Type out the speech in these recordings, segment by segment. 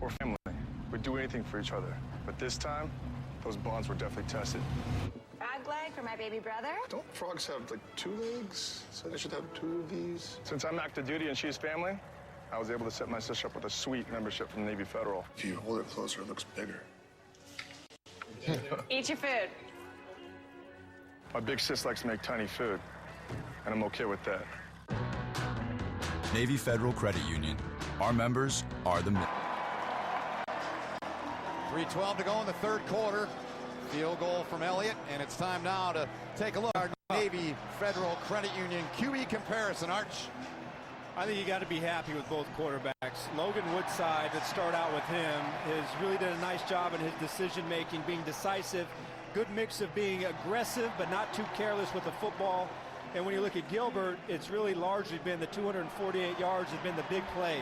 We're family. We'd do anything for each other. But this time, those bonds were definitely tested. Frog leg for my baby brother. Don't frogs have, like, 2 legs? So they should have 2 of these? Since I'm active duty and she's family, I was able to set my sister up with a sweet membership from Navy Federal. If you hold it closer, it looks bigger. Eat your food. My big sis likes to make tiny food, and I'm okay with that. Navy Federal Credit Union. Our members are the... 3:12 to go in the third quarter. Field goal from Elliott, and it's time now to take a look at our Navy Federal Credit Union QB comparison. Arch. I think you got to be happy with both quarterbacks. Logan Woodside, let's start out with him, has really done a nice job in his decision-making, being decisive. Good mix of being aggressive, but not too careless with the football. And when you look at Gilbert, it's really largely been the 248 yards has been the big play.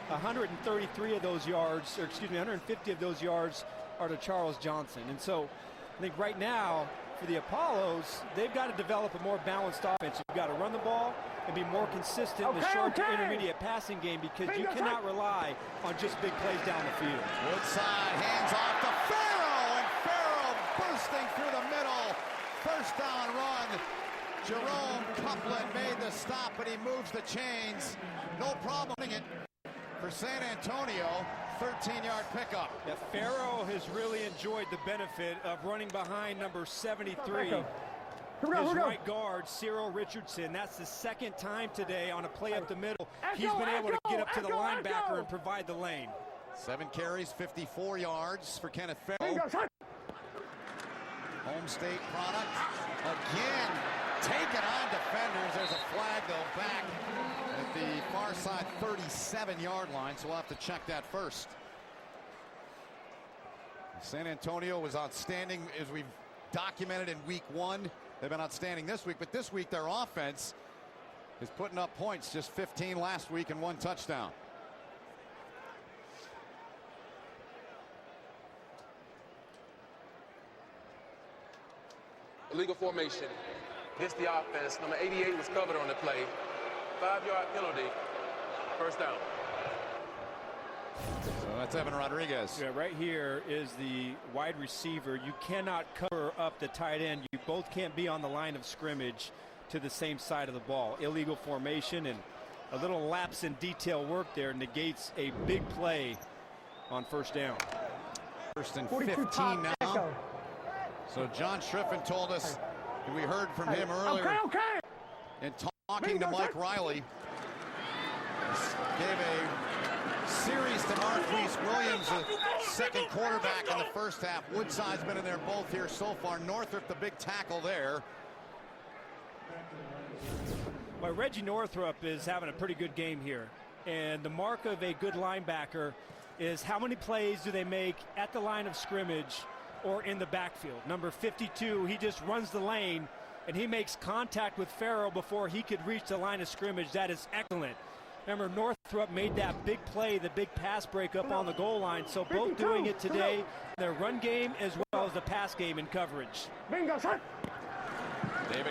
133 of those yards, or excuse me, 150 of those yards are to Charles Johnson. And so I think right now, for the Apollos, they've got to develop a more balanced offense. You've got to run the ball and be more consistent in the short to intermediate passing game, because you cannot rely on just big plays down the field. Woodside hands off to Farrell, and Farrell bursting through the middle. First down run. Jerome Copeland made the stop, but he moves the chains. No problem it for San Antonio. 13-yard pickup. Yeah, Farrell has really enjoyed the benefit of running behind number 73. His right guard, Cyril Richardson. That's the second time today on a play up the middle. He's been able to get up to the linebacker and provide the lane. 7 carries, 54 yards for Kenneth Farrell. Home state product. Again, taken on defenders. There's a flag, though, back at the far side 37-yard line, so we'll have to check that first. San Antonio was outstanding, as we've documented in week 1. They've been outstanding this week, but this week their offense is putting up points. Just 15 last week and 1 touchdown. Illegal formation. Hits the offense. Number 88 was covered on the play. 5-yard penalty. First down. So that's Evan Rodriguez. Yeah, right here is the wide receiver. You cannot cover up the tight end. You both can't be on the line of scrimmage to the same side of the ball. Illegal formation, and a little lapse in detail work there negates a big play on first down. First and 15 now. So John Schriffen told us, and we heard from him earlier in talking to Mike Riley, gave a series to Marquise Williams, the second quarterback in the first half. Woodside's been in there both here so far. Northrup, the big tackle there. Well, Reggie Northrup is having a pretty good game here. And the mark of a good linebacker is how many plays do they make at the line of scrimmage or in the backfield. Number 52, he just runs the lane, and he makes contact with Farrell before he could reach the line of scrimmage. That is excellent. Remember, Northrup made that big play, the big pass breakup on the goal line. So both doing it today, their run game as well as the pass game in coverage. David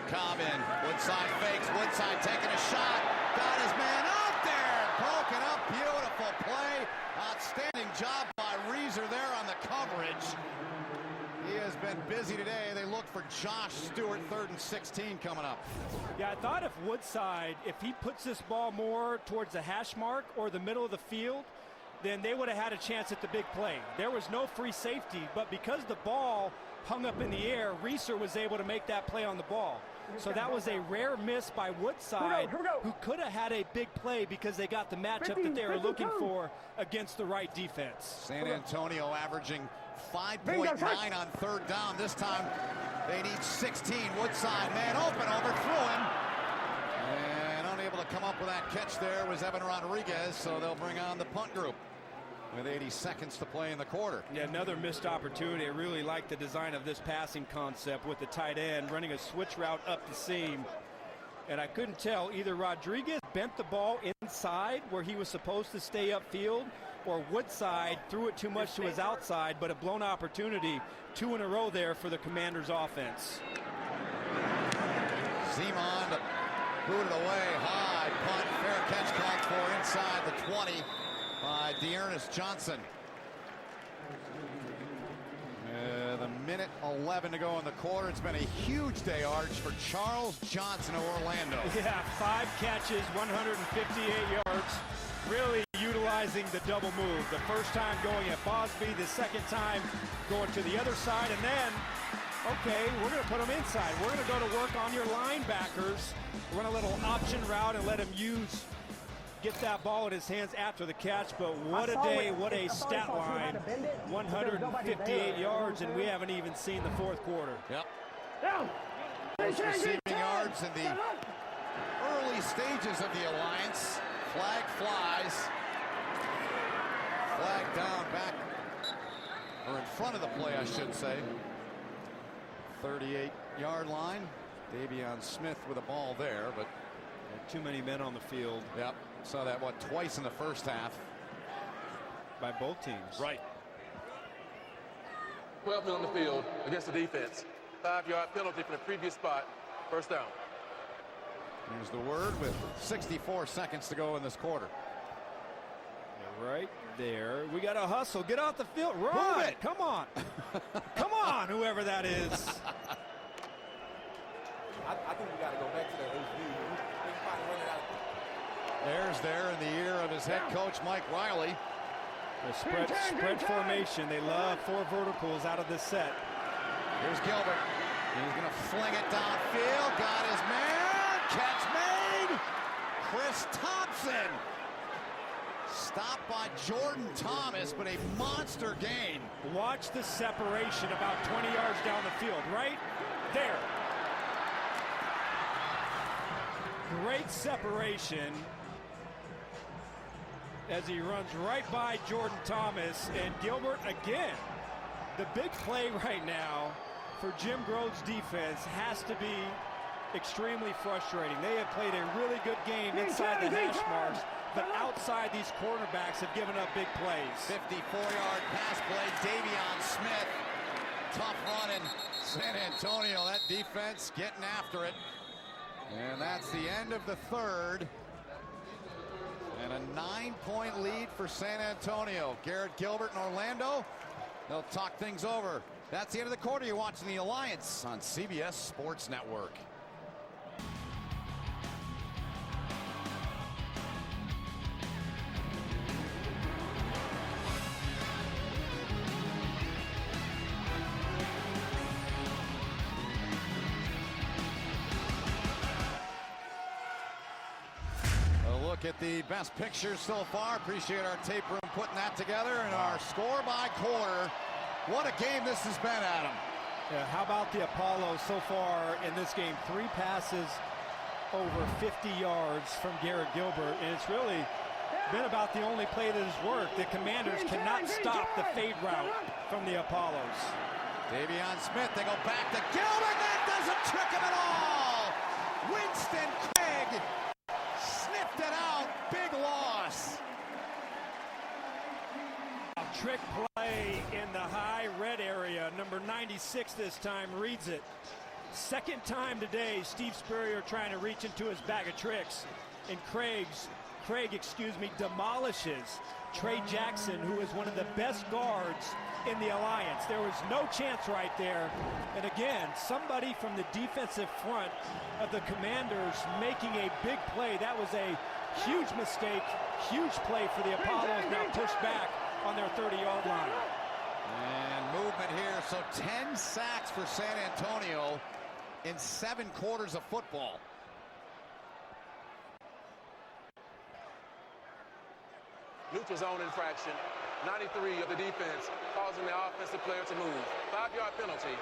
Cobb in. Woodside fakes. Woodside taking a shot. Got his man out there. Broken up. Beautiful play. Outstanding job by Reeser there on the coverage. He has been busy today. They look for Josh Stewart, 3rd and 16 coming up. Yeah, I thought if Woodside, if he puts this ball more towards the hash mark or the middle of the field, then they would have had a chance at the big play. There was no free safety, but because the ball hung up in the air, Reeser was able to make that play on the ball. So that was a rare miss by Woodside, who could have had a big play because they got the matchup that they were looking for against the right defense. San Antonio averaging 5.9 on 3rd down. This time they need 16. Woodside, man open, overthrew him. And unable to come up with that catch there was Evan Rodriguez, so they'll bring on the punt group with 80 seconds to play in the quarter. Yeah, another missed opportunity. I really like the design of this passing concept with the tight end running a switch route up the seam. And I couldn't tell, either Rodriguez bent the ball inside where he was supposed to stay upfield, or Woodside threw it too much to his outside, but a blown opportunity. 2 in a row there for the Commanders offense. Zeman booted away high, punt, fair catch called for inside the 20 by Dearness Johnson. With 1:11 to go in the quarter. It's been a huge day, Arch, for Charles Johnson of Orlando. Yeah, 5 catches, 158 yards. Really utilizing the double move. The first time going at Bosby, the second time going to the other side, and then, okay, we're going to put them inside. We're going to go to work on your linebackers. Run a little option route and let him get that ball in his hands after the catch. But what a day, what a stat line. 158 yards, and we haven't even seen the fourth quarter. Yep. Most receiving yards in the early stages of the alliance. Flag flies. Flag down back, or in front of the play, I should say. 38-yard line. Davion Smith with a ball there, but too many men on the field. Yep. Saw that, what, twice in the first half. By both teams. Right. 12 men on the field against the defense. 5-yard penalty from the previous spot. First down. Here's the word with 64 seconds to go in this quarter. Right there. We got to hustle. Get off the field. Run. Move it. Come on. Come on, whoever that is. I think we got to go back to the HB. There's there in the ear of his head coach, Mike Riley. The spread formation. They love 4 verticals out of this set. Here's Gilbert. He's going to fling it downfield. Got his man. Catch made. Chris Thompson. Stopped by Jordan Thomas, but a monster gain. Watch the separation about 20 yards down the field. Right there. Great separation as he runs right by Jordan Thomas. And Gilbert, again, the big play right now for Jim Grove's defense has to be extremely frustrating. They have played a really good game inside the hash marks, but outside these cornerbacks have given up big plays. 54-yard pass play, Davion Smith. Tough run in San Antonio. That defense getting after it. And that's the end of the third. And a 9-point lead for San Antonio. Garrett Gilbert and Orlando, they'll talk things over. That's the end of the quarter. You're watching the Alliance on CBS Sports Network. At the best pictures so far. Appreciate our tape room putting that together, and our score by quarter. What a game this has been, Adam. Yeah, how about the Apollo so far in this game? 3 passes over 50 yards from Garrett Gilbert, and it's really been about the only play that has worked. The Commanders cannot stop the fade route from the Apollos. Davion Smith, they go back to Gilbert. That doesn't trick him at all. Winston Craig sniffed it out. Big loss. A trick play in the high red area. Number 96 this time reads it. Second time today, Steve Spurrier trying to reach into his bag of tricks. And Craig demolishes Trey Jackson, who is one of the best guards in the Alliance. There was no chance right there. And again, somebody from the defensive front of the Commanders making a big play. That was a huge mistake, huge play for the Apollos, now pushed back on their 30-yard line. And movement here, so 10 sacks for San Antonio in 7 quarters of football. Neutral zone infraction. 93 of the defense, causing the offensive player to move. 5-yard penalty,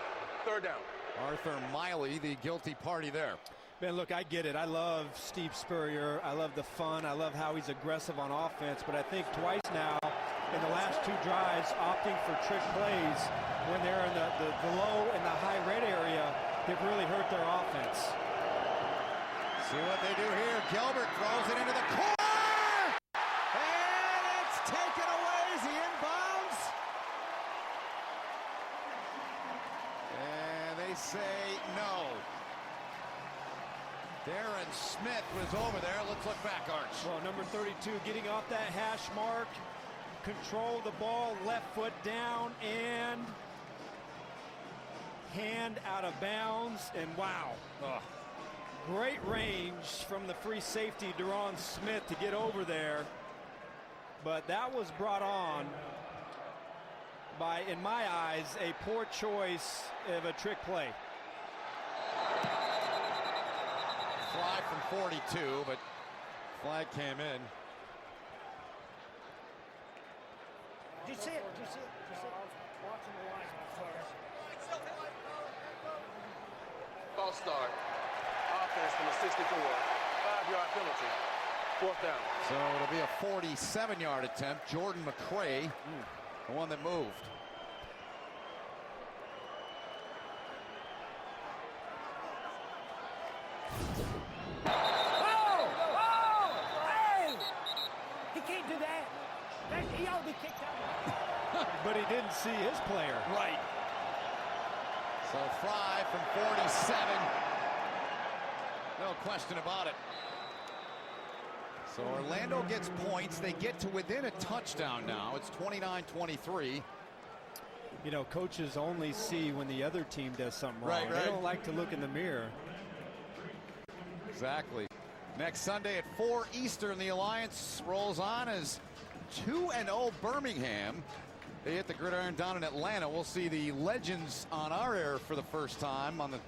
third down. Arthur Miley, the guilty party there. Man, look, I get it. I love Steve Spurrier. I love the fun. I love how he's aggressive on offense. But I think twice now in the last 2 drives, opting for trick plays when they're in the low and the high red area, they've really hurt their offense. See what they do here. Gilbert throws it into the corner. And it's taken away as he inbounds. And they say no. Darren Smith was over there. Let's look back, Arch. Well, number 32 getting off that hash mark. Control the ball, left foot down, and hand out of bounds, and wow. Great range from the free safety, Deron Smith, to get over there. But that was brought on by, in my eyes, a poor choice of a trick play. Flag from 42, but flag came in. Did you see it? Did you see it? Did you see it? I was watching the line. False start. Offense from the 64. 5-yard penalty. 4th down. So it'll be a 47-yard attempt. Jordan McCray, the one that moved. Hey! He can't do that. He ought to be kicked out. But he didn't see his player. Right. So Fry from 47. No question about it. So Orlando gets points. They get to within a touchdown now. It's 29-23. You know, coaches only see when the other team does something wrong. Right. They don't like to look in the mirror. Exactly. Next Sunday at 4 Eastern, the Alliance rolls on as 2-0 Birmingham. They hit the gridiron down in Atlanta. We'll see the Legends on our air for the first time on the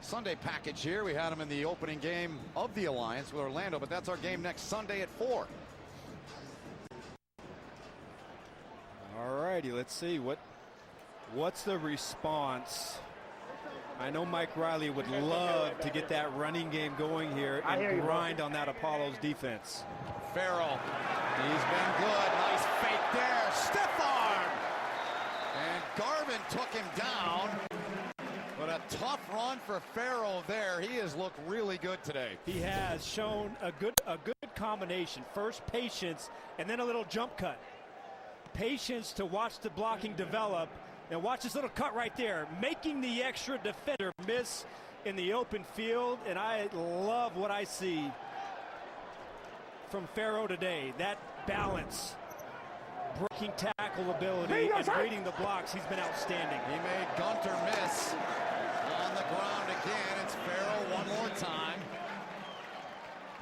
Sunday package here. We had them in the opening game of the Alliance with Orlando, but that's our game next Sunday at 4. All righty, let's see what's the response. I know Mike Riley would love to get that running game going here and grind on that Apollos defense. Farrell, he's been good. Nice fake there. Stiff arm. And Garvin took him down. But a tough run for Farrell there. He has looked really good today. He has shown a good combination. First patience and then a little jump cut. Patience to watch the blocking develop. And watch this little cut right there, making the extra defender miss in the open field. And I love what I see from Farrell today. That balance, breaking tackle ability, and reading the blocks. He's been outstanding. He made Gunter miss on the ground again. It's Farrell one more time.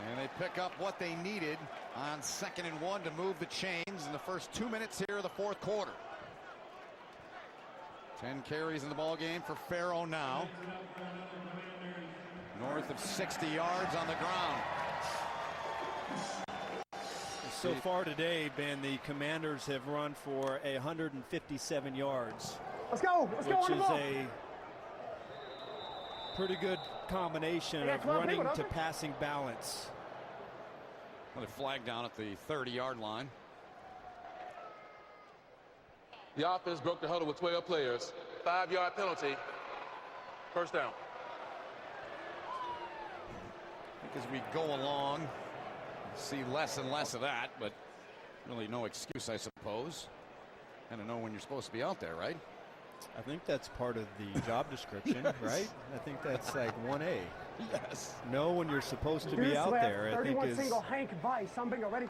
And they pick up what they needed on 2nd and 1 to move the chains in the first 2 minutes here of the 4th quarter. 10 carries in the ball game for Farrell now. North of 60 yards on the ground. So far today, Ben, the Commanders have run for 157 yards. Let's go. Let's go on the ball. Which is a pretty good combination of running to passing balance. Another flag down at the 30-yard line. The offense broke the huddle with 12 players. 5-yard penalty. 1st down. I think as we go along, see less and less of that, but really no excuse, I suppose. I don't know when you're supposed to be out there, right? I think that's part of the job description, right? I think that's like 1A. Yes. Know when you're supposed to be out there. I think is single Hank Vice. I'm bingo ready.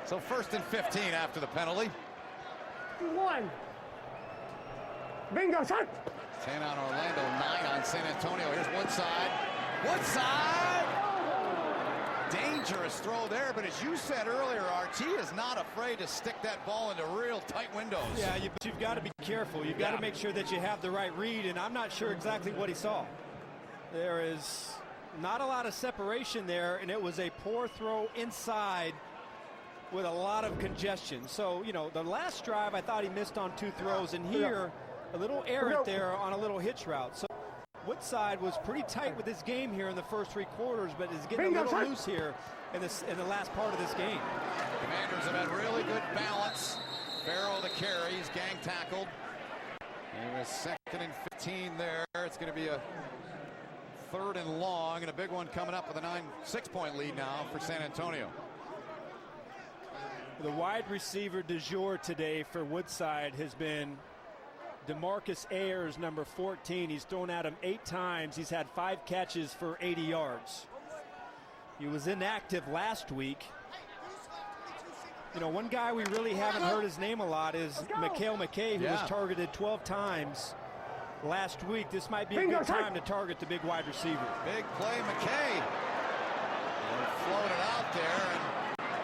So 1st and 15 after the penalty. 1. Bingo shot. 10 on Orlando, 9 on San Antonio. Here's Woodside. Woodside! Dangerous throw there, but as you said earlier, Archie is not afraid to stick that ball into real tight windows. Yeah, you've got to be careful. You've got to make sure that you have the right read, and I'm not sure exactly what he saw. There is not a lot of separation there, and it was a poor throw inside with a lot of congestion. So, you know, the last drive I thought he missed on 2 throws, and here a little errant there on a little hitch route. So Woodside was pretty tight with this game here in the first 3 quarters, but is getting a little loose here in the last part of this game. Commanders have had really good balance. Farrell the carry, he's gang tackled. And a 2nd and 15 there. It's going to be a 3rd and long, and a big one coming up with a 6-point lead now for San Antonio. The wide receiver du jour today for Woodside has been DeMarcus Ayers, number 14. He's thrown at him 8 times. He's had 5 catches for 80 yards. He was inactive last week. You know, one guy we really haven't heard his name a lot is Mikhail McKay, who was targeted 12 times last week. This might be a good time to target the big wide receiver. Big play, McKay. Floated out there,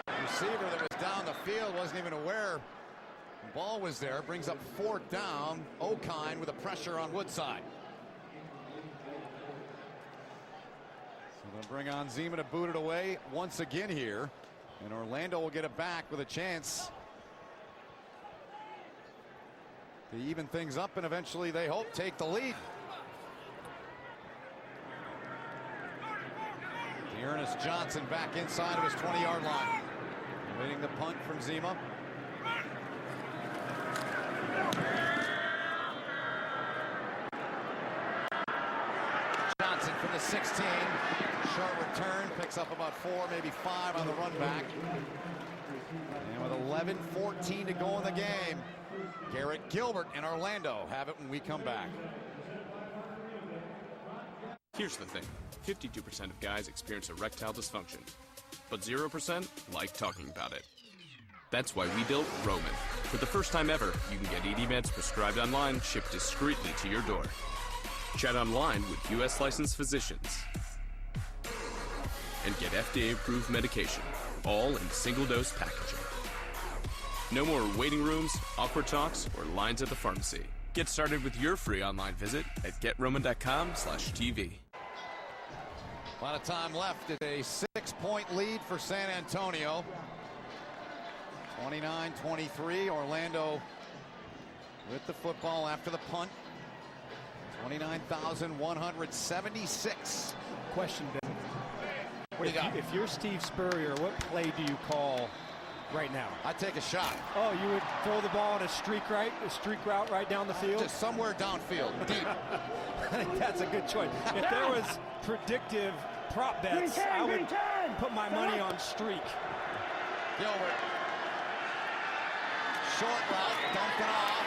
and the receiver that was down the field wasn't even aware the ball was there. Brings up 4th down. O'Kine with a pressure on Woodside. So they'll bring on Zima to boot it away once again here. And Orlando will get it back with a chance to even things up and eventually, they hope, take the lead. Ernest Johnson back inside of his 20-yard line. Waiting the punt from Zima. Johnson from the 16. Short return, picks up about 4, maybe 5 on the run back. And with 11:14 to go in the game, Garrett Gilbert and Orlando have it when we come back. Here's the thing. 52% of guys experience erectile dysfunction, but 0% like talking about it. That's why we built Roman. For the first time ever, you can get ED meds prescribed online, shipped discreetly to your door. Chat online with U.S. licensed physicians and get FDA-approved medication, all in single-dose packaging. No more waiting rooms, awkward talks, or lines at the pharmacy. Get started with your free online visit at GetRoman.com/TV. A lot of time left. It's a 6-point lead for San Antonio. 29-23. Orlando with the football after the punt. 29,176. Question, Ben. What do you got? If you're Steve Spurrier, what play do you call right now? I'd take a shot. Oh, you would throw the ball on a streak route right down the field? Just somewhere downfield, deep. I think that's a good choice. If there was predictive prop bets, I would put my money on streak. Gilbert. Short route, dumped it off.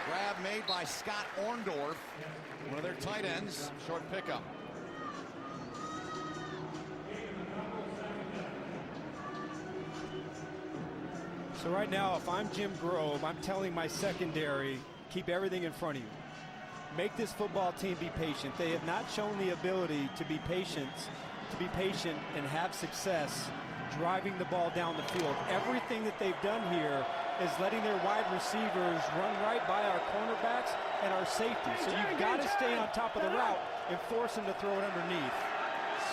Grab made by Scott Orndorff, one of their tight ends. Short pickup. So right now, if I'm Jim Grove, I'm telling my secondary, keep everything in front of you. Make this football team be patient. They have not shown the ability to be patient and have success driving the ball down the field. Everything that they've done here is letting their wide receivers run right by our cornerbacks and our safety. So you've got to stay on top of the route and force them to throw it underneath.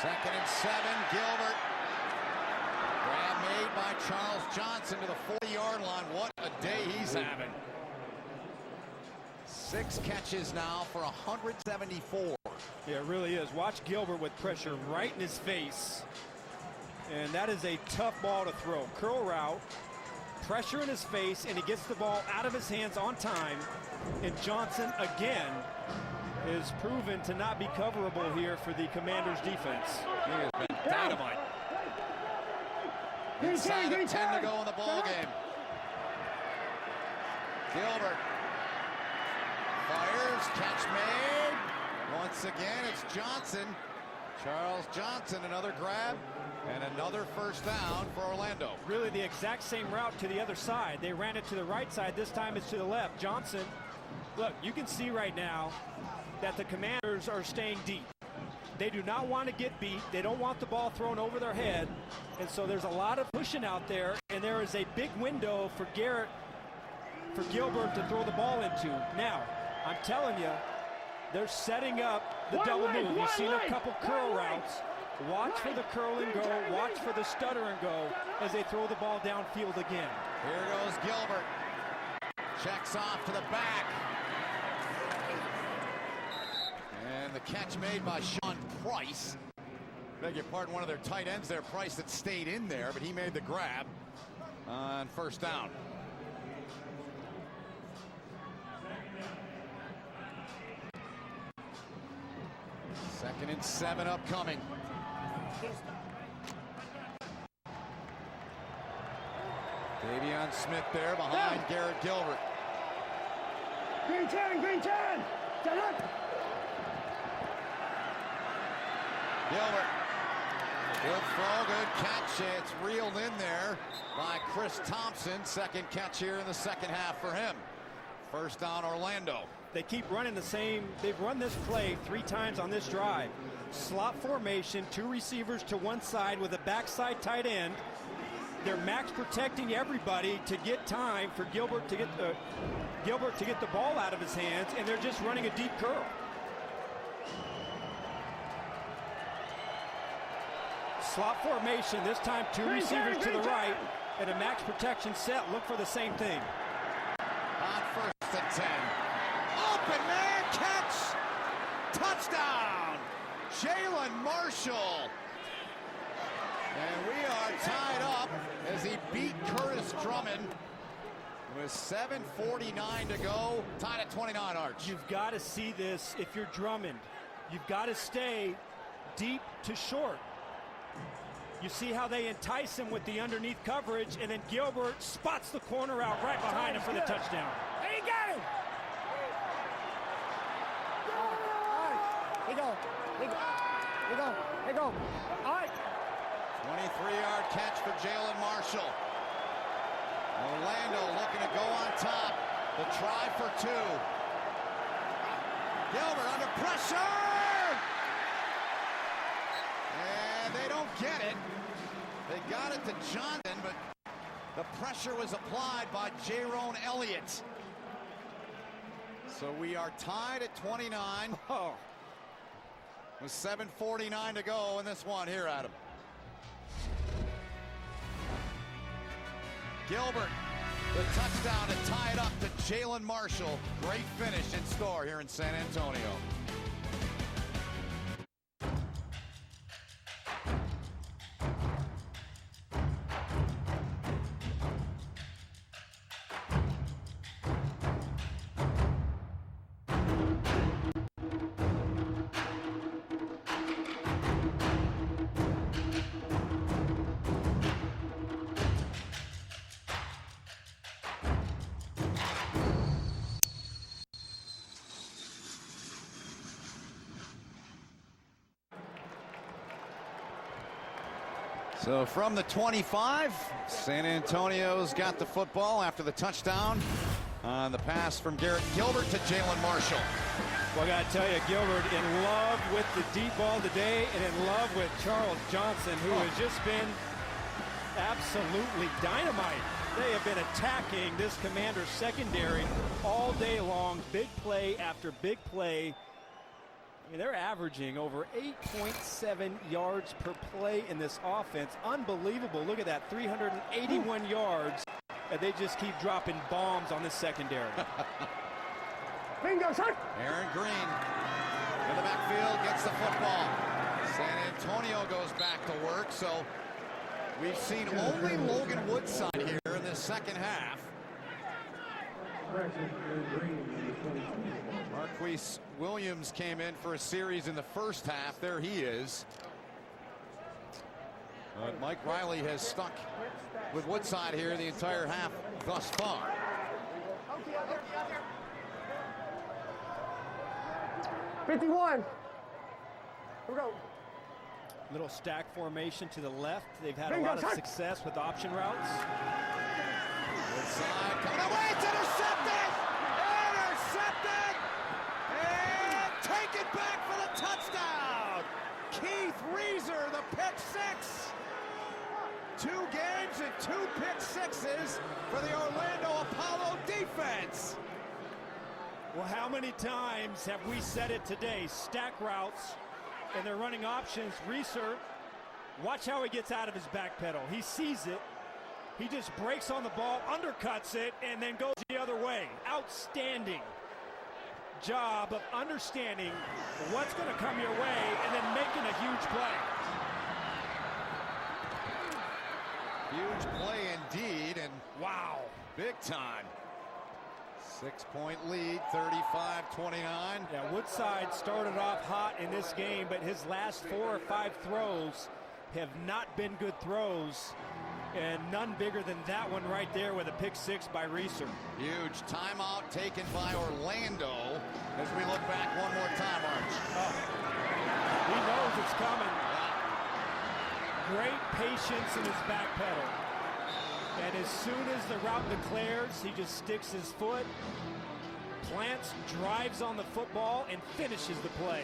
2nd and 7, Gilbert. Grab made by Charles Johnson to the 40-yard line. What a day he's having. 6 catches now for 174. Yeah, it really is. Watch Gilbert with pressure right in his face. And that is a tough ball to throw. Curl route, pressure in his face, and he gets the ball out of his hands on time. And Johnson, again, is proven to not be coverable here for the Commanders' defense. He has been dynamite. Inside of 10 to go in the ball game. Gilbert fires, catch made. Once again, it's Johnson. Charles Johnson, another grab, and another first down for Orlando. Really the exact same route to the other side. They ran it to the right side. This time it's to the left. Johnson, look, you can see right now that the Commanders are staying deep. They do not want to get beat. They don't want the ball thrown over their head. And so there's a lot of pushing out there, and there is a big window for Gilbert to throw the ball into. Now, I'm telling you, they're setting up the double move. You've seen a couple curl routes. Watch for the curl and go. Watch for the stutter and go as they throw the ball downfield again. Here goes Gilbert. Checks off to the back. And the catch made by Sean Price. Beg your pardon, one of their tight ends there, Price, that stayed in there, but he made the grab on first down. Second and 7 upcoming. Davion Smith there behind Garrett Gilbert. Green 10, green 10. Gilbert Good throw, good catch. It's reeled in there by Chris Thompson. Second catch here in the second half for him. First down, Orlando. They keep running the same. They've run this play 3 times on this drive. Slot formation, 2 receivers to one side with a backside tight end. They're max protecting everybody to get time for Gilbert to get the ball out of his hands, and they're just running a deep curl. Slot formation, this time 2 receivers to the right, and a max protection set. Look for the same thing. On first and 10. Open man catch! Touchdown! Jalen Marshall. And we are tied up as he beat Curtis Drummond with 7:49 to go. Tied at 29, Arch. You've got to see this if you're Drummond. You've got to stay deep to short. You see how they entice him with the underneath coverage, and then Gilbert spots the corner out right behind him for the touchdown. He got him! He go. All right. 23-yard catch for Jalen Marshall. Orlando looking to go on top. The try for 2. Gilbert under pressure! And they don't get it. They got it to Johnson, but the pressure was applied by Jaron Elliott. So we are tied at 29. Oh. With 7:49 to go in this one. Here, Adam. Gilbert, the touchdown to tie it up to Jalen Marshall. Great finish in store here in San Antonio. So from the 25, San Antonio's got the football after the touchdown on the pass from Garrett Gilbert to Jalen Marshall. Well, I got to tell you, Gilbert in love with the deep ball today and in love with Charles Johnson, who has just been absolutely dynamite. They have been attacking this Commander secondary all day long, big play after big play. I mean, they're averaging over 8.7 yards per play in this offense. Unbelievable. Look at that, 381 yards. And they just keep dropping bombs on this secondary. Bingo, son. Aaron Green in the backfield gets the football. San Antonio goes back to work, so we've seen only Logan Woodside here in the second half. Marquise Williams came in for a series in the first half. There he is. But Mike Riley has stuck with Woodside here the entire half thus far. $51. Here we go. Little stack formation to the left. They've had a lot of success with option routes. Woodside coming away. It's intercepted! Intercepted! And taken back for the touchdown! Keith Reeser, the pick six. 2 games and 2 pick sixes for the Orlando Apollo defense. Well, how many times have we said it today? Stack routes, and they're running options. Reeser, watch how he gets out of his back pedal. He sees it. He just breaks on the ball, undercuts it, and then goes the other way. Outstanding job of understanding what's going to come your way and then making a huge play. Huge play indeed, and wow, big time. 6-point lead, 35-29. Yeah, Woodside started off hot in this game, but his last 4 or 5 throws have not been good throws, and none bigger than that one right there with a pick six by Reeser. Huge timeout taken by Orlando as we look back one more time, Arch. Oh, he knows it's coming. great patience in his back pedal. And as soon as the route declares, he just sticks his foot, plants, drives on the football, and finishes the play.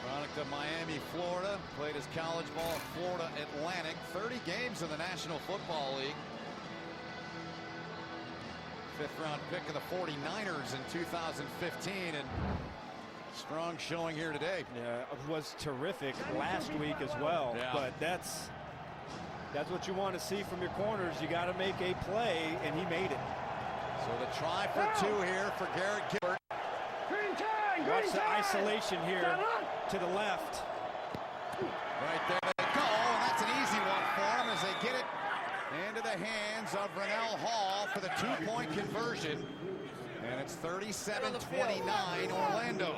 Product of Miami, Florida. Played his college ball at Florida Atlantic. 30 games in the National Football League. Fifth-round pick of the 49ers in 2015. And strong showing here today. Yeah, it was terrific last week as well. Yeah. But that's what you want to see from your corners. You got to make a play, and he made it. So the try for two here for Garrett Gilbert. Watch the isolation here to the left. Right there they go, and that's an easy one for him as they get it into the hands of Rennell Hall for the two-point conversion. And it's 37-29 Orlando.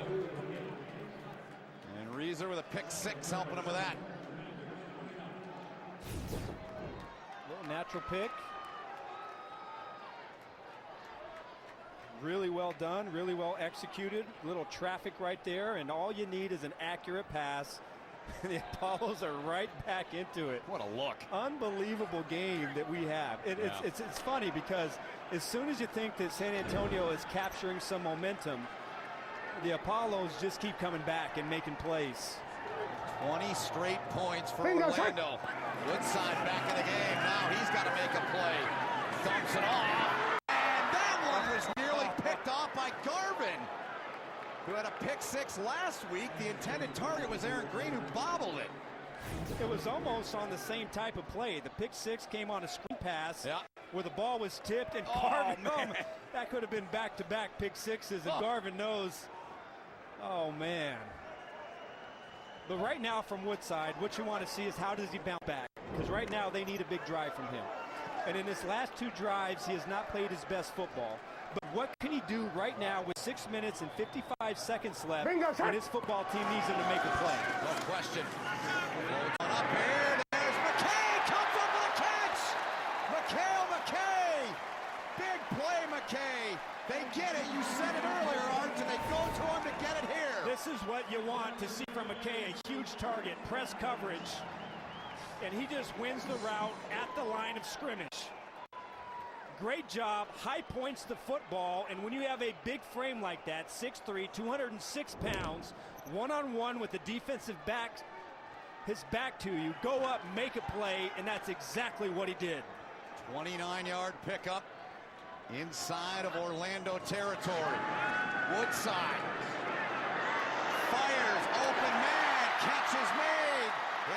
And Reeser with a pick six helping him with that. Little natural pick. Really well done, really well executed. Little traffic right there, and all you need is an accurate pass. The Apollos are right back into it. What a look. Unbelievable game that we have. It's funny because as soon as you think that San Antonio is capturing some momentum, the Apollos just keep coming back and making plays. 20 straight points for Orlando. Woodside back in the game. Now he's got to make a play. Dumps it off. And that one was nearly picked off by Garvin, who had a pick six last week. The intended target was Aaron Green, who bobbled it. It was almost on the same type of play. The pick six came on a screen pass where the ball was tipped, and Garvin, that could have been back-to-back pick sixes, and Garvin knows, oh, man. But right now from Woodside, what you want to see is how does he bounce back? Because right now they need a big drive from him. And in his last two drives, he has not played his best football. But what can he do right now with 6 minutes and 55 seconds left when his football team needs him to make a play? No question. Up here, there's McKay, comes up with a catch! Mikhail McKay! Big play, McKay! They get it, you said it earlier, Art, and they go to him to get it here. This is what you want to see from McKay, a huge target, press coverage, and he just wins the route at the line of scrimmage. Great job, high points the football, and when you have a big frame like that, 6'3", 206 pounds, one-on-one with the defensive back, his back to you, go up, make a play, and that's exactly what he did. 29-yard pickup inside of Orlando territory. Woodside fires, open man, catch is made.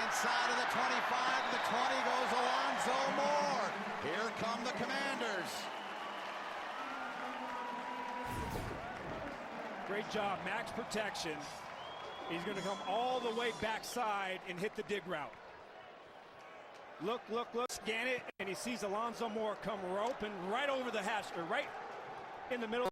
Inside of the 25, the 20 goes Alonzo Moore. Here come the Commanders. Great job, max protection. He's going to come all the way backside and hit the dig route. Look, scan it, and he sees Alonzo Moore come roping right over the hash, or right in the middle